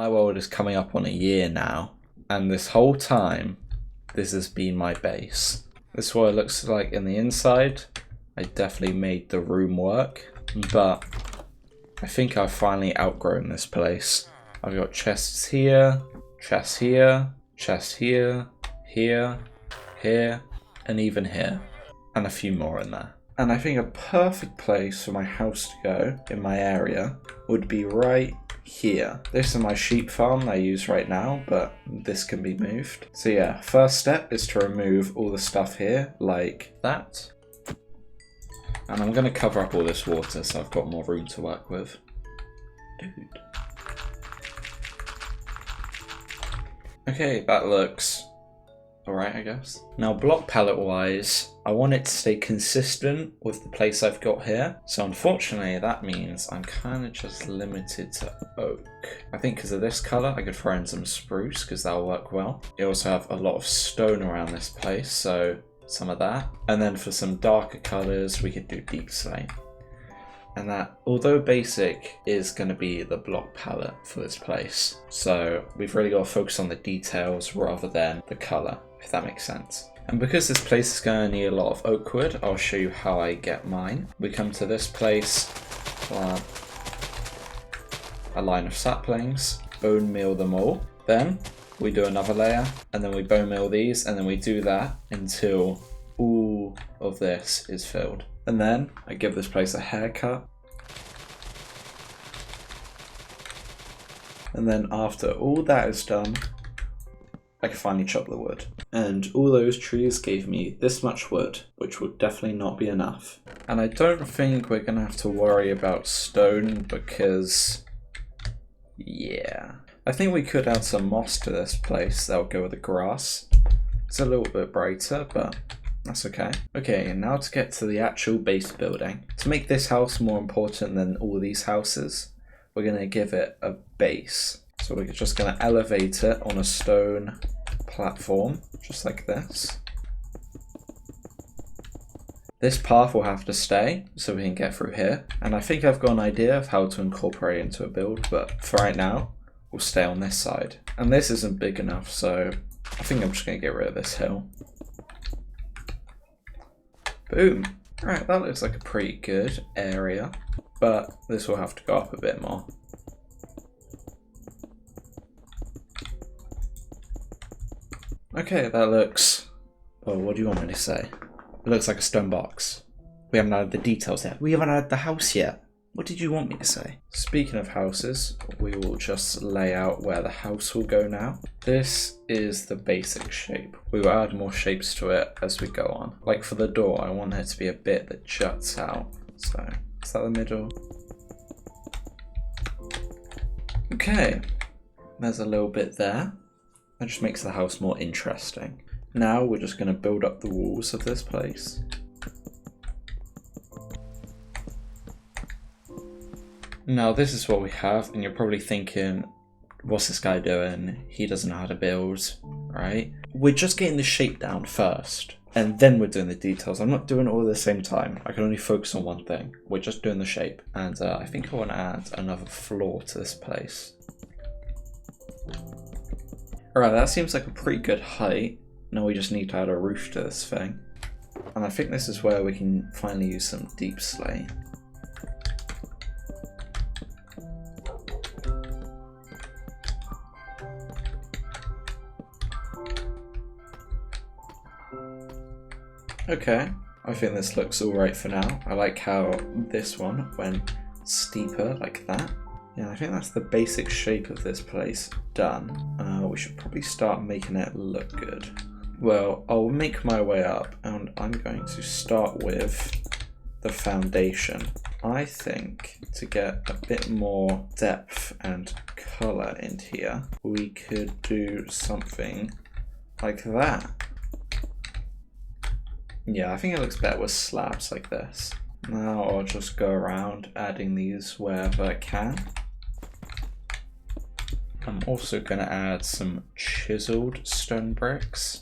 My world is coming up on a year now, and this whole time, this has been my base. This is what it looks like in the inside. I definitely made the room work, but I think I've finally outgrown this place. I've got chests here, chests here, chests here, here, here, and even here, and a few more in there. And I think a perfect place for my house to go in my area would be right here. This is my sheep farm I use right now, but this can be moved. So yeah, first step is to remove all the stuff here, like that. And I'm going to cover up all this water so I've got more room to work with. Dude. Okay, that looks alright, I guess. Now, block palette wise, I want it to stay consistent with the place I've got here. So unfortunately, that means I'm kind of just limited to oak. I think because of this color, I could throw in some spruce because that'll work well. You also have a lot of stone around this place, so some of that. And then for some darker colors, we could do deep slate. And that, although basic, is going to be the block palette for this place. So we've really got to focus on the details rather than the color, if that makes sense. And because this place is going to need a lot of oak wood, I'll show you how I get mine. We come to this place, plant a line of saplings, bone meal them all. Then we do another layer, and then we bone meal these, and then we do that until all of this is filled. And then I give this place a haircut. And then after all that is done, I can finally chop the wood. And all those trees gave me this much wood, which would definitely not be enough. And I don't think we're gonna have to worry about stone because, yeah. I think we could add some moss to this place. That'll go with the grass. It's a little bit brighter, but that's okay. Okay, and now to get to the actual base building. To make this house more important than all these houses, we're going to give it a base. So we're just going to elevate it on a stone platform, just like this. This path will have to stay so we can get through here. And I think I've got an idea of how to incorporate it into a build, but for right now, we'll stay on this side. And this isn't big enough, so I think I'm just going to get rid of this hill. Boom. Alright, that looks like a pretty good area, but this will have to go up a bit more. Okay, that looks... well, what do you want me to say? It looks like a stone box. We haven't added the details yet. We haven't added the house yet. What did you want me to say? Speaking of houses, we will just lay out where the house will go now. This is the basic shape. We will add more shapes to it as we go on. Like for the door, I want there to be a bit that juts out. So, is that the middle? Okay, there's a little bit there. That just makes the house more interesting. Now we're just going to build up the walls of this place. Now this is what we have, and you're probably thinking, what's this guy doing? He doesn't know how to build, right? We're just getting the shape down first, and then we're doing the details. I'm not doing it all at the same time. I can only focus on one thing. We're just doing the shape. And I think I want to add another floor to this place. Alright, that seems like a pretty good height. Now we just need to add a roof to this thing. And I think this is where we can finally use some deep slate. Okay, I think this looks alright for now. I like how this one went steeper like that. Yeah, I think that's the basic shape of this place done. We should probably start making it look good. Well, I'll make my way up, and I'm going to start with the foundation. I think to get a bit more depth and colour in here, we could do something like that. Yeah, I think it looks better with slabs like this. Now I'll just go around adding these wherever I can. I'm also going to add some chiseled stone bricks,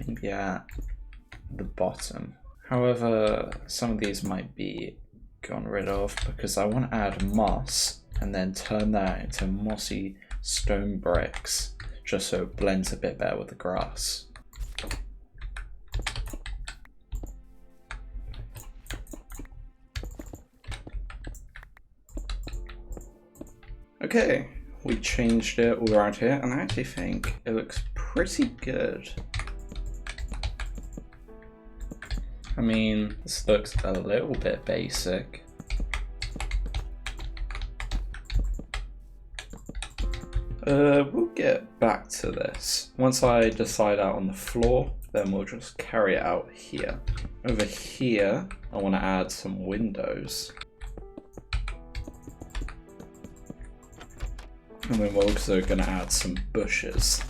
maybe at the bottom. However, some of these might be gone rid of because I want to add moss and then turn that into mossy stone bricks, just so it blends a bit better with the grass. Okay, we changed it all around here, and I actually think it looks pretty good. I mean, this looks a little bit basic. We'll get back to this. Once I decide out on the floor, then we'll just carry it out here. Over here, I want to add some windows. And then we're also going to add some bushes.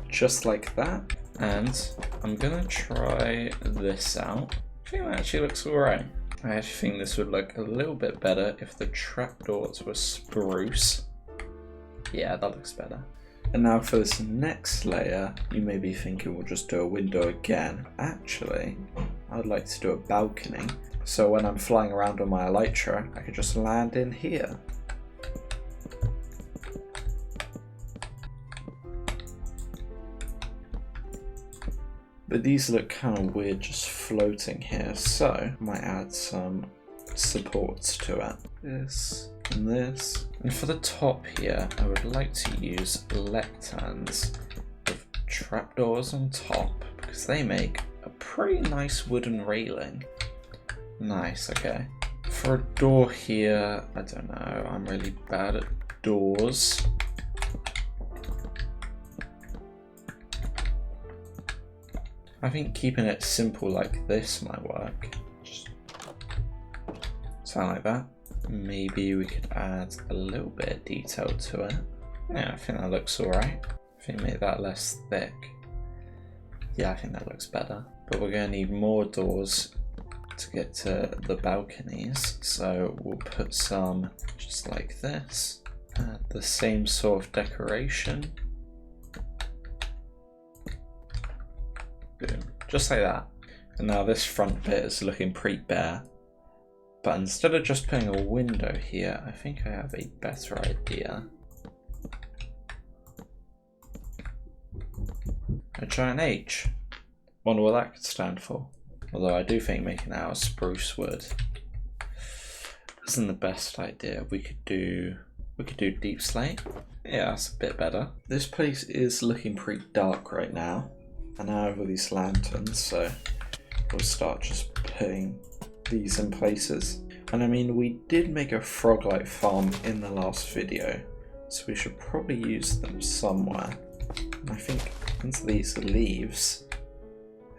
Just like that. And I'm going to try this out. I think that actually looks alright. I actually think this would look a little bit better if the trapdoors were spruce. Yeah, that looks better. And now for this next layer, you may be thinking we'll just do a window again. Actually, I would like to do a balcony. So when I'm flying around on my elytra, I could just land in here. But these look kind of weird just floating here, so I might add some supports to it. This and this. And for the top here, I would like to use lecterns with trapdoors on top, because they make a pretty nice wooden railing. Nice, okay. For a door here, I don't know, I'm really bad at doors. I think keeping it simple like this might work. Just sound like that. Maybe we could add a little bit of detail to it. Yeah, I think that looks alright. I think make that less thick. Yeah, I think that looks better. But we're going to need more doors to get to the balconies. So we'll put some just like this. Add the same sort of decoration. Boom. Just like that. And now this front bit is looking pretty bare. But instead of just putting a window here, I think I have a better idea. A giant H. Wonder what that could stand for. Although I do think making it out of spruce wood isn't the best idea. We could do deep slate. Yeah, that's a bit better. This place is looking pretty dark right now. And now I have all these lanterns, so we'll start just putting these in places. And I mean, we did make a frog-like farm in the last video, so we should probably use them somewhere. And I think into these leaves,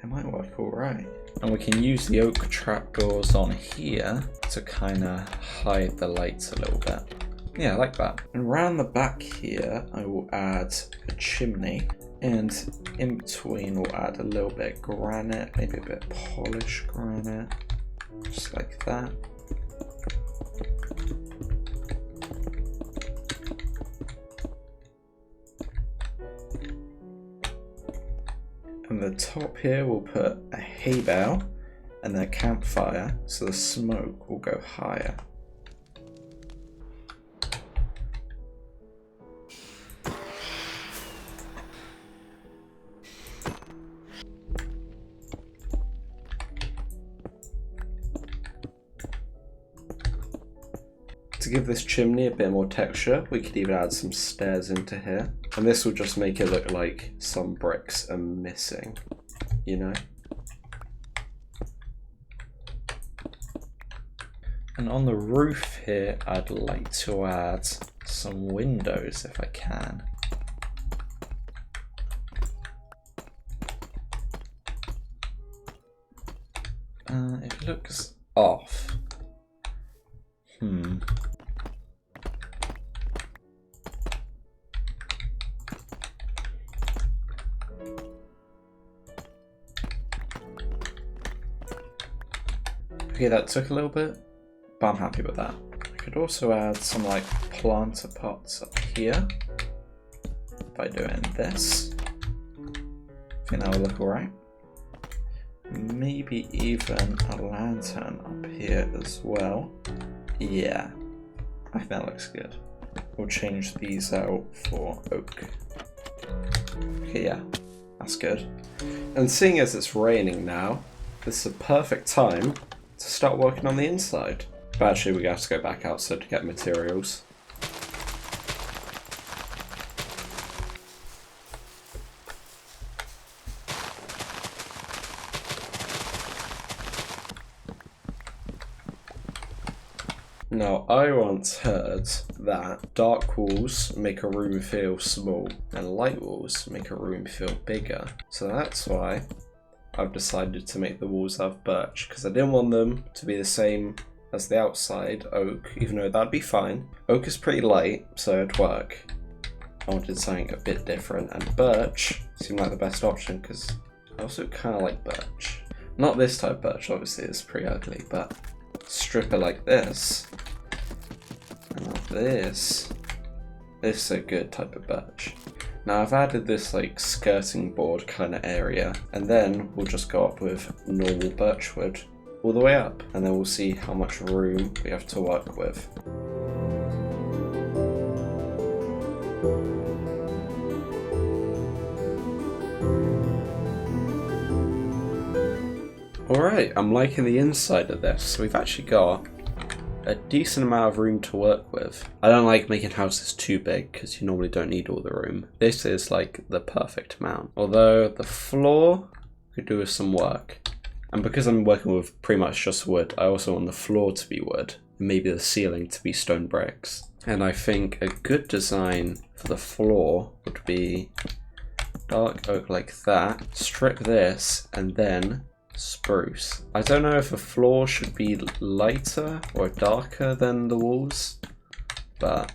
they might work alright. And we can use the oak trapdoors on here to kind of hide the lights a little bit. Yeah, I like that. And around the back here, I will add a chimney. And in between, we'll add a little bit of granite, maybe a bit of polished granite, just like that. And the top here, we'll put a hay bale and then a campfire, so the smoke will go higher. To give this chimney a bit more texture, we could even add some stairs into here. And this will just make it look like some bricks are missing, you know? And on the roof here, I'd like to add some windows if I can. It looks off. Okay, that took a little bit, but I'm happy with that. I could also add some like planter pots up here by doing this. I think that will look alright. Maybe even a lantern up here as well. Yeah, I think that looks good. We'll change these out for oak. Okay, yeah, that's good. And seeing as it's raining now, this is a perfect time to start working on the inside. But actually we have to go back outside to get materials. Now, I once heard that dark walls make a room feel small and light walls make a room feel bigger. So that's why I've decided to make the walls out of birch, because I didn't want them to be the same as the outside oak, even though that'd be fine. Oak is pretty light, so it'd work. I wanted something a bit different, and birch seemed like the best option because I also kind of like birch. Not this type of birch, obviously, it's pretty ugly, but strip it like this. And like this is a good type of birch. Now I've added this like skirting board kind of area, and then we'll just go up with normal birch wood all the way up, and then we'll see how much room we have to work with. Alright, I'm liking the inside of this. We've actually got a decent amount of room to work with. I don't like making houses too big because you normally don't need all the room. This is like the perfect amount. Although the floor could do with some work. And because I'm working with pretty much just wood, I also want the floor to be wood and maybe the ceiling to be stone bricks. And I think a good design for the floor would be dark oak like that, strip this, and then spruce. I don't know if a floor should be lighter or darker than the walls, but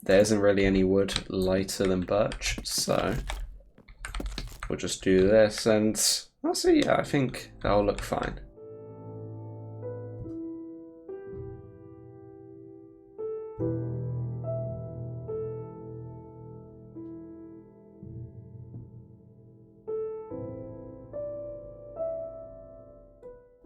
there isn't really any wood lighter than birch, so we'll just do this, and honestly, yeah, I think that'll look fine.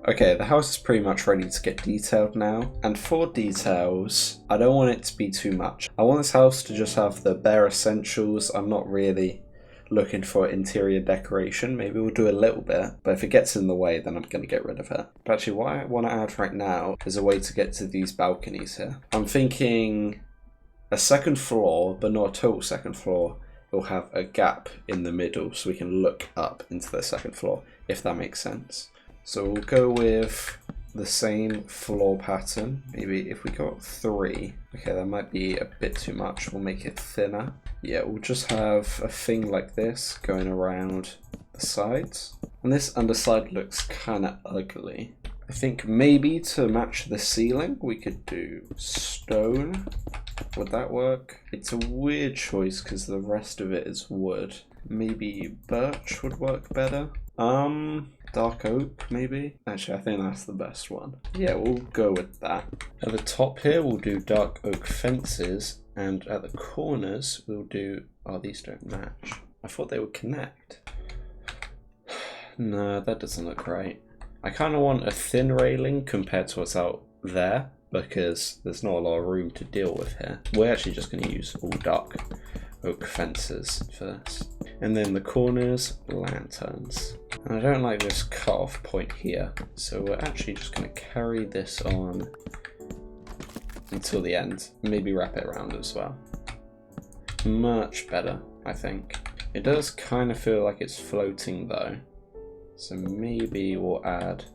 Okay, the house is pretty much ready to get detailed now, and for details, I don't want it to be too much. I want this house to just have the bare essentials. I'm not really looking for interior decoration. Maybe we'll do a little bit, but if it gets in the way, then I'm going to get rid of it. But actually, what I want to add right now is a way to get to these balconies here. I'm thinking a second floor, but not a total second floor. It'll have a gap in the middle so we can look up into the second floor, if that makes sense. So we'll go with the same floor pattern. Maybe if we got 3. Okay, that might be a bit too much. We'll make it thinner. Yeah, we'll just have a thing like this going around the sides. And this underside looks kind of ugly. I think maybe to match the ceiling, we could do stone. Would that work? It's a weird choice because the rest of it is wood. Maybe birch would work better. Dark oak, maybe? Actually, I think that's the best one. Yeah, we'll go with that. At the top here, we'll do dark oak fences, and at the corners, we'll do... Oh, these don't match. I thought they would connect. No, that doesn't look right. I kind of want a thin railing compared to what's out there, because there's not a lot of room to deal with here. We're actually just going to use all dark oak fences first. And then the corners, lanterns. And I don't like this cut-off point here, so we're actually just going to carry this on until the end. Maybe wrap it around as well. Much better, I think. It does kind of feel like it's floating though, so maybe we'll add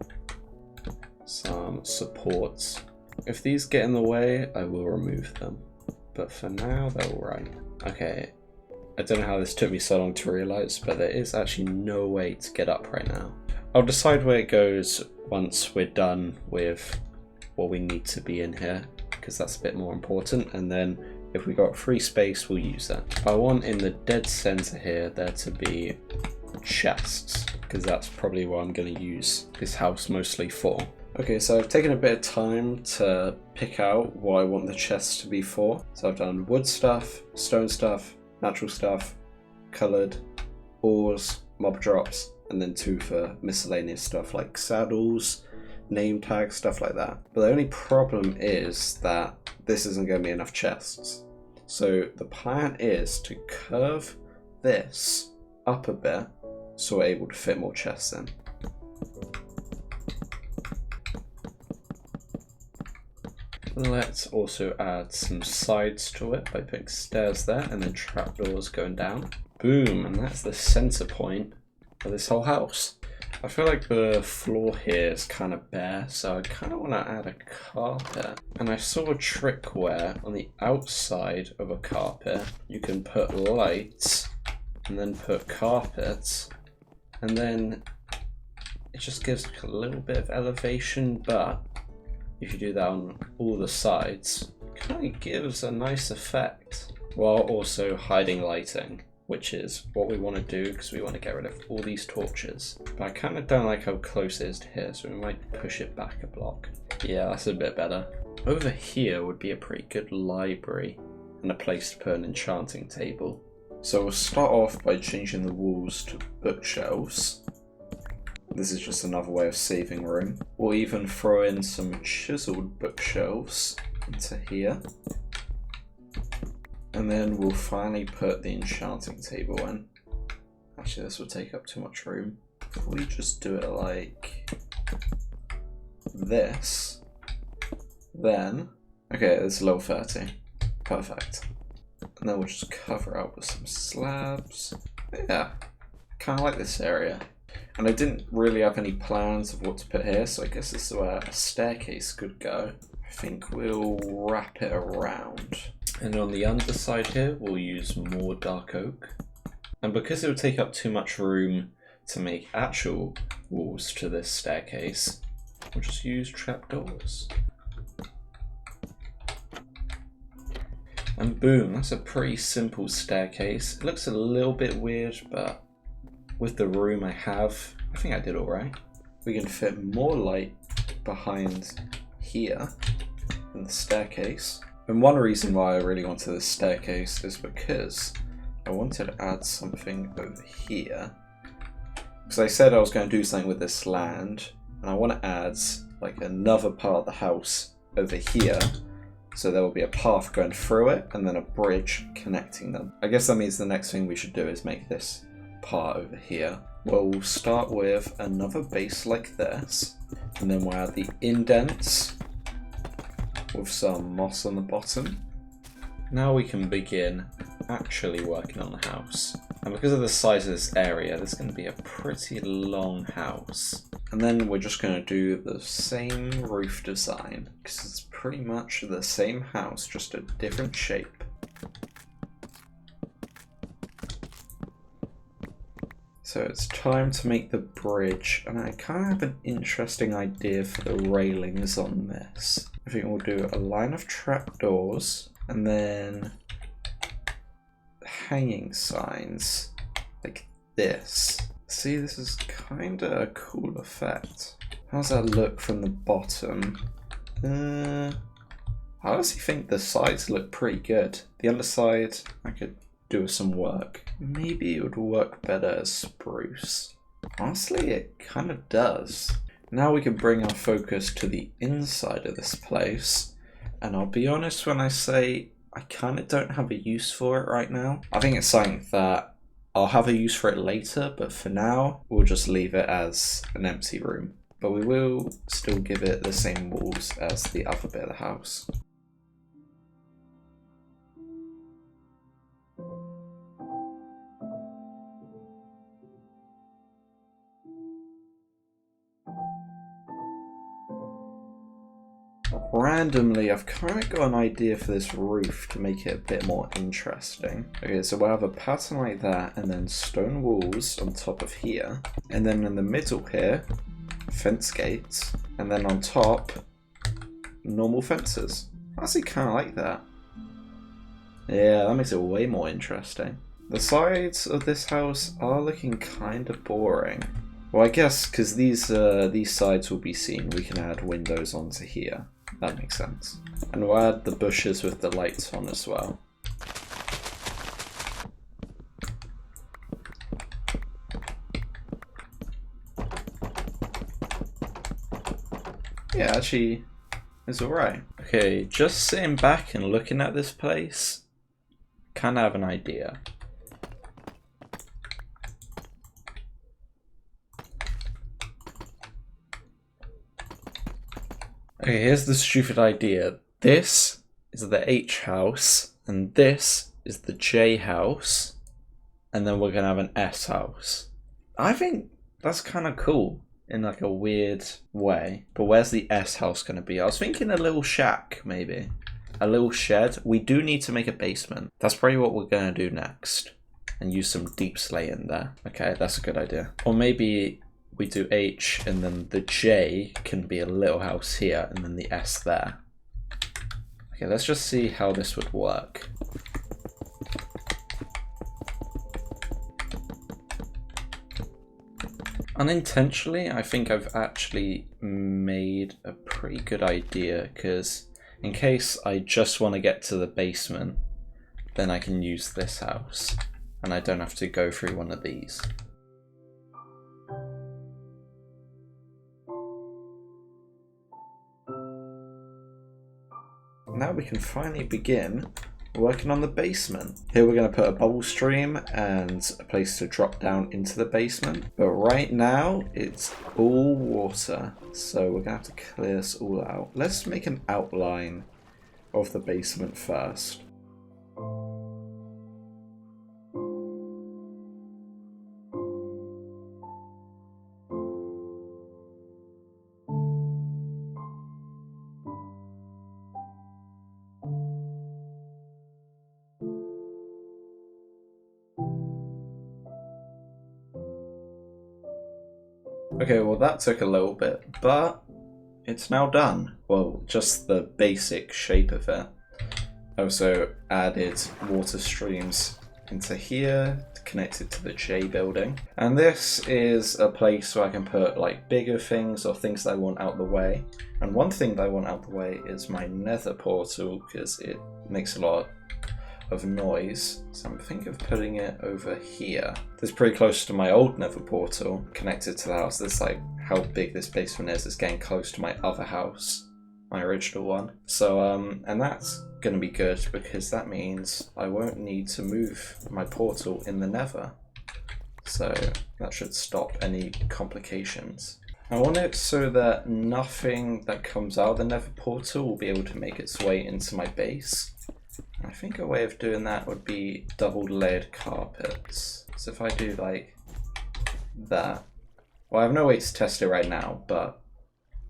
some supports. If these get in the way, I will remove them. But for now, they're alright. Okay. I don't know how this took me so long to realise, but there is actually no way to get up right now. I'll decide where it goes once we're done with what we need to be in here, because that's a bit more important, and then if we got free space, we'll use that. I want in the dead centre here there to be chests, because that's probably what I'm going to use this house mostly for. Okay, so I've taken a bit of time to pick out what I want the chests to be for. So I've done wood stuff, stone stuff, natural stuff, coloured, ores, mob drops, and then 2 for miscellaneous stuff like saddles, name tags, stuff like that. But the only problem is that this isn't going to be enough chests. So the plan is to curve this up a bit so we're able to fit more chests in. Let's also add some sides to it by putting stairs there and then trapdoors going down. Boom, and that's the center point of this whole house. I feel like the floor here is kind of bare, so I kind of want to add a carpet. And I saw a trick where on the outside of a carpet, you can put lights and then put carpets, and then it just gives like a little bit of elevation, but if you do that on all the sides, it kind of gives a nice effect while also hiding lighting, which is what we want to do because we want to get rid of all these torches. But I kind of don't like how close it is to here, so we might push it back a block. Yeah, that's a bit better. Over here would be a pretty good library and a place to put an enchanting table. So we'll start off by changing the walls to bookshelves. This is just another way of saving room. We'll even throw in some chiseled bookshelves into here. And then we'll finally put the enchanting table in. Actually, this will take up too much room. If we just do it like this, then, okay, it's level 30. Perfect. And then we'll just cover it up with some slabs. Yeah, kind of like this area. And I didn't really have any plans of what to put here, so I guess this is where a staircase could go. I think we'll wrap it around. And on the underside here, we'll use more dark oak. And because it would take up too much room to make actual walls to this staircase, we'll just use trapdoors. And boom, that's a pretty simple staircase. It looks a little bit weird, but with the room I have, I think I did alright. We can fit more light behind here in the staircase. And one reason why I really wanted this staircase is because I wanted to add something over here. Because I said I was going to do something with this land, and I want to add like another part of the house over here. So there will be a path going through it and then a bridge connecting them. I guess that means the next thing we should do is make this part over here. Well, we'll start with another base like this, and then we'll add the indents with some moss on the bottom. Now we can begin actually working on the house. And because of the size of this area, this is going to be a pretty long house. And then we're just going to do the same roof design, because it's pretty much the same house, just a different shape. So it's time to make the bridge, and I kind of have an interesting idea for the railings on this. I think we'll do a line of trapdoors, and then hanging signs like this. See, this is kind of a cool effect. How's that look from the bottom? I honestly think the sides look pretty good. The underside, I could do with some work. Maybe it would work better as spruce. Honestly, it kind of does. Now we can bring our focus to the inside of this place. And I'll be honest when I say I kind of don't have a use for it right now. I think it's something that I'll have a use for it later, but for now, we'll just leave it as an empty room. But we will still give it the same walls as the other bit of the house. Randomly, I've kind of got an idea for this roof to make it a bit more interesting. Okay, so we'll have a pattern like that, and then stone walls on top of here. And then in the middle here, fence gates. And then on top, normal fences. I actually kind of like that. Yeah, that makes it way more interesting. The sides of this house are looking kind of boring. Well, I guess because these sides will be seen, we can add windows onto here. That makes sense. And we'll add the bushes with the lights on as well. Yeah, actually, it's alright. Okay, just sitting back and looking at this place, kind of have an idea. Okay, here's the stupid idea. This is the H house, and this is the J house, and then we're gonna have an S house. I think that's kind of cool in like a weird way. But where's the S house gonna be? I was thinking a little shack, maybe. A little shed. We do need to make a basement. That's probably what we're gonna do next. And use some deep slate in there. Okay, that's a good idea. Or maybe we do H and then the J can be a little house here and then the S there. Okay, let's just see how this would work. Unintentionally, I think I've actually made a pretty good idea, because in case I just want to get to the basement, then I can use this house and I don't have to go through one of these. Now we can finally begin working on the basement. Here we're going to put a bubble stream and a place to drop down into the basement. But right now it's all water, so we're going to have to clear this all out. Let's make an outline of the basement first. Okay, well that took a little bit, but it's now done. Well, just the basic shape of it. I also added water streams into here, connected to the J building. And this is a place where I can put like bigger things or things that I want out the way. And one thing that I want out the way is my nether portal, because it makes a lot of noise, so I'm thinking of putting it over here. This is pretty close to my old nether portal, connected to the house. This is like how big this basement is. It's getting close to my other house, my original one. So, and that's gonna be good because that means I won't need to move my portal in the nether. So that should stop any complications. I want it so that nothing that comes out of the nether portal will be able to make its way into my base. I think a way of doing that would be double layered carpets. So if I do like that, well, I have no way to test it right now, but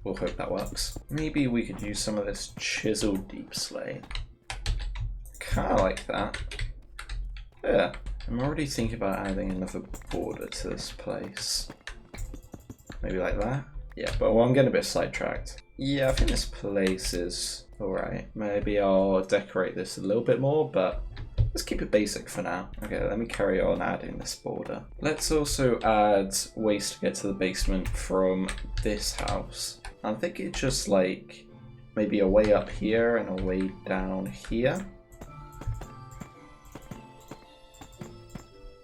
we'll hope that works. Maybe we could use some of this chiseled deep slate. Kinda like that. Yeah, I'm already thinking about adding another border to this place. Maybe like that? Yeah, but well, I'm getting a bit sidetracked. Yeah, I think this place is alright. Maybe I'll decorate this a little bit more, but let's keep it basic for now. Okay, let me carry on adding this border. Let's also add ways to get to the basement from this house. I'm thinking just like maybe a way up here and a way down here.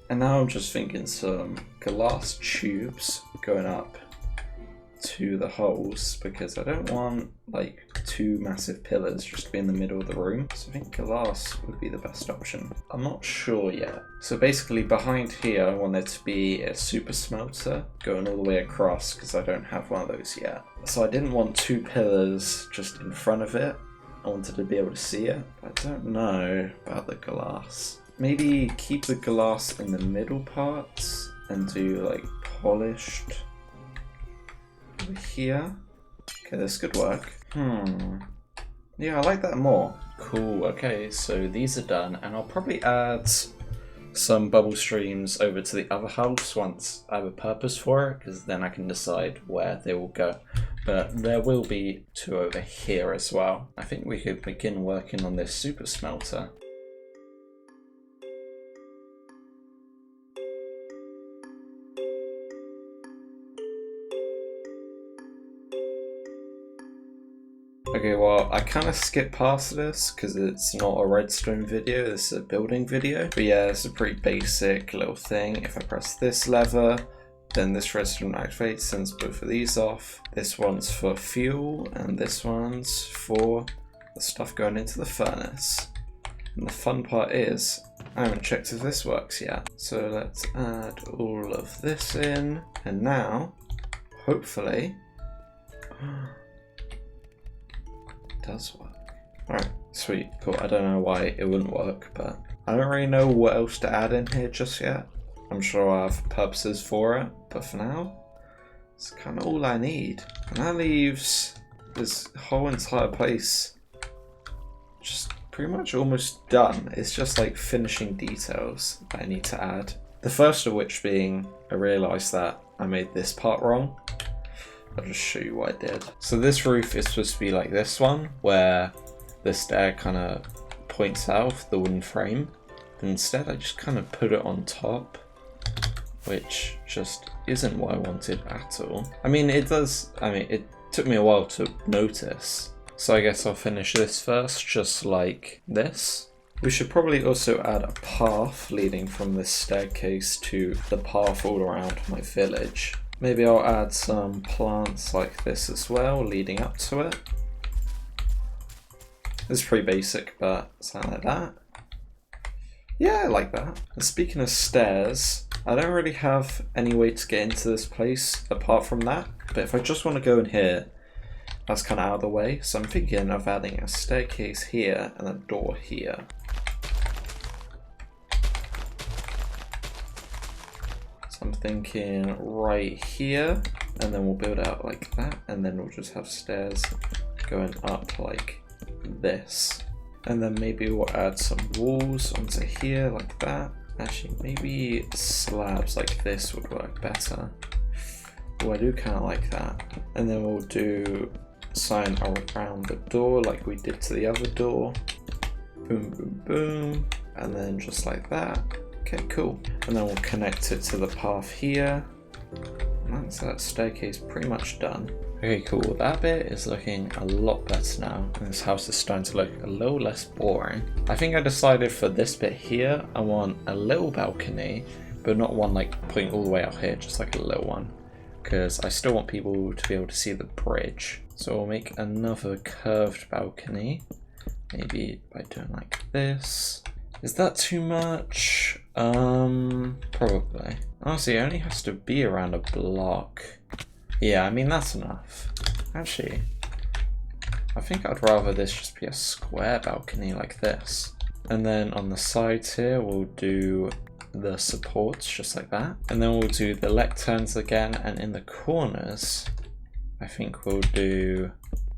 And now I'm just thinking some glass tubes going up to the holes, because I don't want like two massive pillars just to be in the middle of the room. So I think glass would be the best option. I'm not sure yet. So basically behind here I want there to be a super smelter going all the way across, because I don't have one of those yet. So I didn't want two pillars just in front of it. I wanted to be able to see it, but I don't know about the glass. Maybe keep the glass in the middle parts and do like polished over here. Okay, this could work. Yeah, I like that more. Cool, okay, so these are done, and I'll probably add some bubble streams over to the other house once I have a purpose for it, because then I can decide where they will go. But there will be two over here as well. I think we could begin working on this super smelter. Okay, well, I kind of skipped past this because it's not a redstone video, this is a building video. But yeah, it's a pretty basic little thing. If I press this lever, then this redstone activates, sends both of these off. This one's for fuel, and this one's for the stuff going into the furnace. And the fun part is, I haven't checked if this works yet. So let's add all of this in. And now, hopefully, it does work. Alright, sweet, cool. I don't know why it wouldn't work, but I don't really know what else to add in here just yet. I'm sure I have purposes for it, but for now, it's kind of all I need. And that leaves this whole entire place just pretty much almost done. It's just like finishing details that I need to add. The first of which being, I realised that I made this part wrong. I'll just show you what I did. So this roof is supposed to be like this one, where the stair kind of points out of the wooden frame. But instead I just kind of put it on top, which just isn't what I wanted at all. I mean, it took me a while to notice. So I guess I'll finish this first, just like this. We should probably also add a path leading from this staircase to the path all around my village. Maybe I'll add some plants like this as well, leading up to it. It's pretty basic, but something like that. Yeah, I like that. And speaking of stairs, I don't really have any way to get into this place apart from that. But if I just want to go in here, that's kind of out of the way. So I'm thinking of adding a staircase here and a door here. So I'm thinking right here, and then we'll build out like that, and then we'll just have stairs going up like this. And then maybe we'll add some walls onto here like that. Actually, maybe slabs like this would work better. Oh, I do kind of like that. And then we'll do sign around the door like we did to the other door. Boom, boom, boom. And then just like that. Okay, cool. And then we'll connect it to the path here. And that's that staircase pretty much done. Okay, cool. That bit is looking a lot better now. And this house is starting to look a little less boring. I think I decided for this bit here, I want a little balcony, but not one like pointing all the way out here, just like a little one. Because I still want people to be able to see the bridge. So we'll make another curved balcony. Maybe by doing like this. Is that too much? Probably. Honestly, it only has to be around a block. Yeah, I mean, that's enough. Actually, I think I'd rather this just be a square balcony like this. And then on the sides here, we'll do the supports just like that. And then we'll do the lecterns again. And in the corners, I think we'll do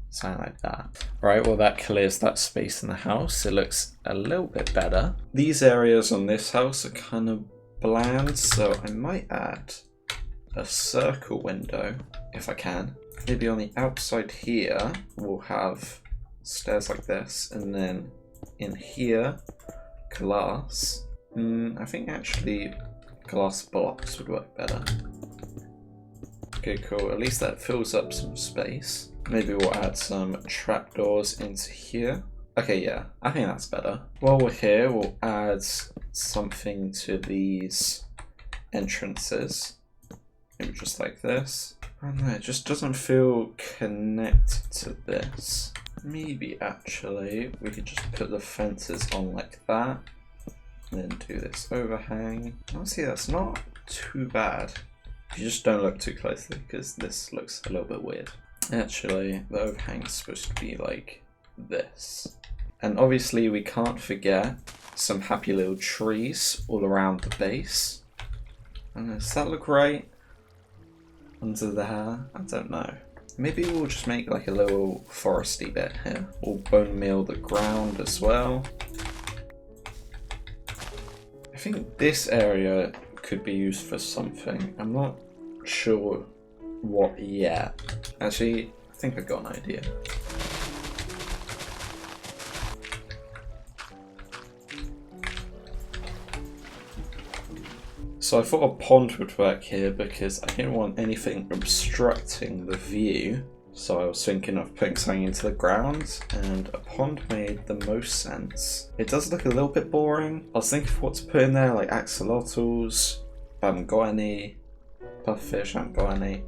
something like that. Right, well, that clears that space in the house. It looks a little bit better. These areas on this house are kind of bland, so I might add a circle window if I can. Maybe on the outside here we'll have stairs like this, and then in here glass. I think actually glass blocks would work better. Okay, cool. At least that fills up some space. Maybe we'll add some trapdoors into here. Okay, yeah, I think that's better. While we're here, we'll add something to these entrances. Maybe just like this. I don't know, it just doesn't feel connected to this. Maybe actually we could just put the fences on like that. And then do this overhang. Honestly, that's not too bad. You just don't look too closely because this looks a little bit weird. Actually, the overhang is supposed to be like this. And obviously we can't forget some happy little trees all around the base. And does that look right? Under there? I don't know. Maybe we'll just make like a little foresty bit here. We'll bone meal the ground as well. I think this area could be used for something. I'm not sure what yet. Actually, I think I've got an idea. So I thought a pond would work here because I didn't want anything obstructing the view. So I was thinking of putting something into the ground, and a pond made the most sense. It does look a little bit boring. I was thinking of what to put in there, like axolotls. I haven't got any. Pufferfish, I haven't got any.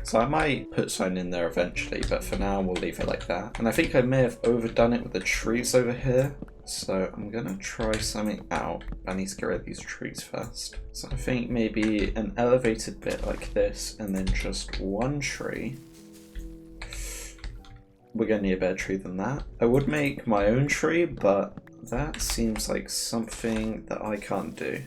So I might put something in there eventually, but for now we'll leave it like that. And I think I may have overdone it with the trees over here. So I'm gonna try something out. I need to get rid of these trees first. So I think maybe an elevated bit like this and then just one tree. We're gonna need a better tree than that. I would make my own tree, but that seems like something that I can't do.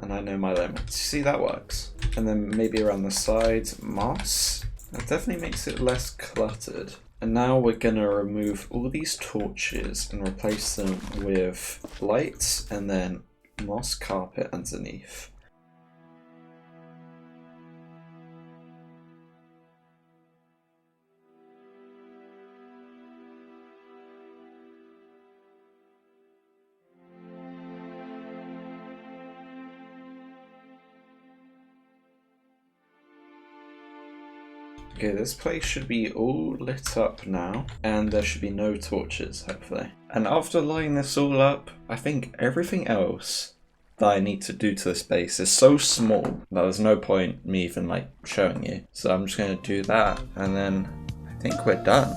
And I know my limits. See, that works. And then maybe around the sides, moss. That definitely makes it less cluttered. And now we're gonna remove all these torches and replace them with lights and then moss carpet underneath. Okay, this place should be all lit up now, and there should be no torches, hopefully. And after lighting this all up, I think everything else that I need to do to this base is so small that there's no point me even like showing you. So I'm just gonna do that, and then I think we're done.